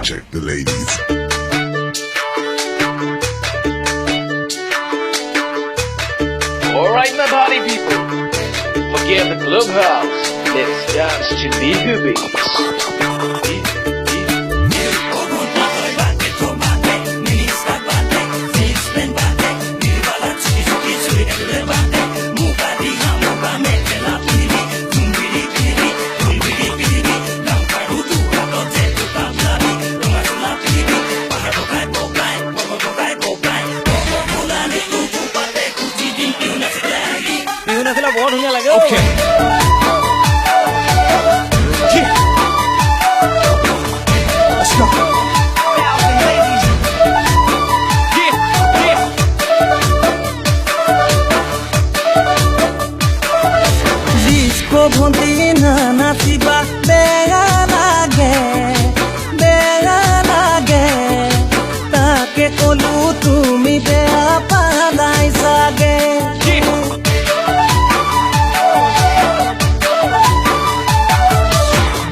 check the ladies. Alright, my party people, forget the clubhouse. Let's dance to the hoobies. বৰ ধুনীয়া লাগে Okay. Let's go. Disco ভন্টি না নাচিবা বেয়া লাগে তাকে কলো তুমি বেয়া পালাই চাগে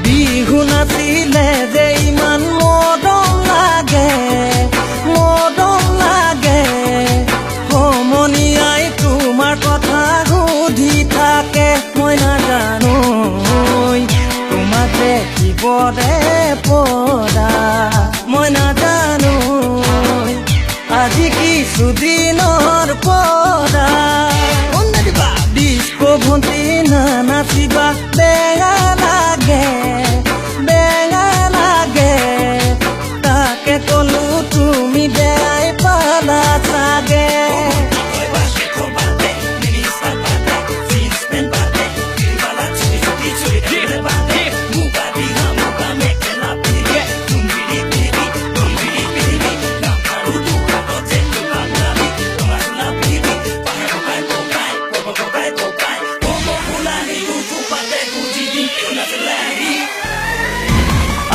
বিহু নাচিলে যে ইমান মৰম লাগে সমনীয়াই তোমাৰ কথা সুধি থাকে মই নাজানো তোমাক দেখিবৰে পৰা মই নাজানো আজি কিছুদিনৰ পৰা ডিস্কো ভন্টি না নাচিবা বেয়া লাগে তাকে কলো তুমি বেয়াই পালা চাগে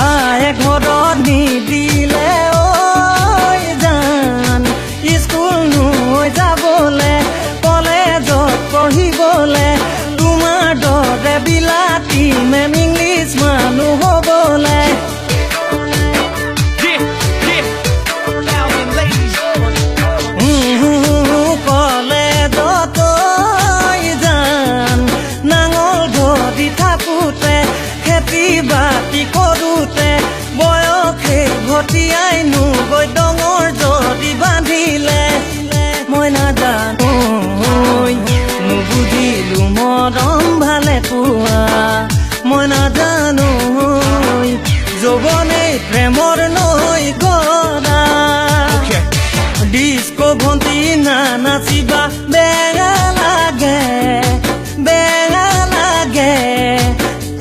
আয়ে ঘৰত নিদিলে ঐ জান স্কুল নৈ যাবলে কলেজত পঢ়িবলে তোমাৰ দৰে বিলাতী মেম ইংলিছ মানুহ হ'বলে কলেজত জান নাঙল ধৰি থাকোঁতে খেতি বাতি কৰোঁতে বয়সে ভটিয়াই গৈ ডঙৰ যদি বান্ধিলে মই নাজানো নুবুজিলো মৰম ভালে পোৱা মই নাজানো যৌৱনে প্ৰেমৰ নৈ গৰা ডিস্কো ভন্টি না নাচিবা বেয়া লাগে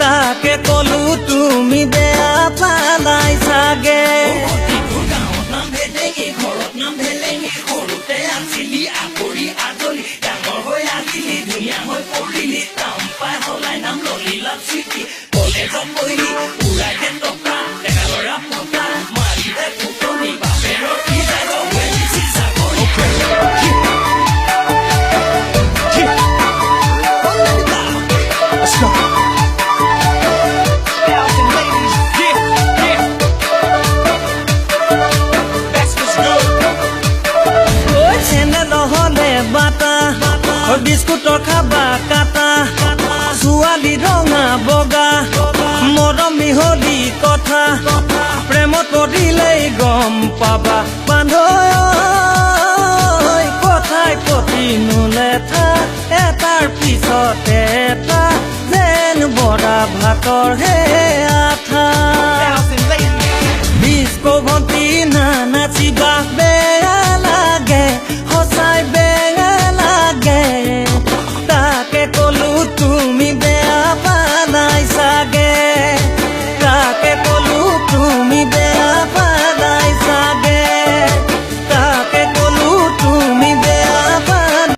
তাকে কলো তুমি বেয়া পালাই চাগে Let's go. বিস্কুটৰ খাবা কাটা ছোৱালী ৰঙা বগা মৰম মিহলি কথা প্ৰেমত পৰিলেই গম পাবা বান্ধৈ কথাই প্ৰতি নুলেথা এটাৰ পিছতে এটা যেন বৰা ভাতৰ হে আঠা ডিস্কো ভন্টি না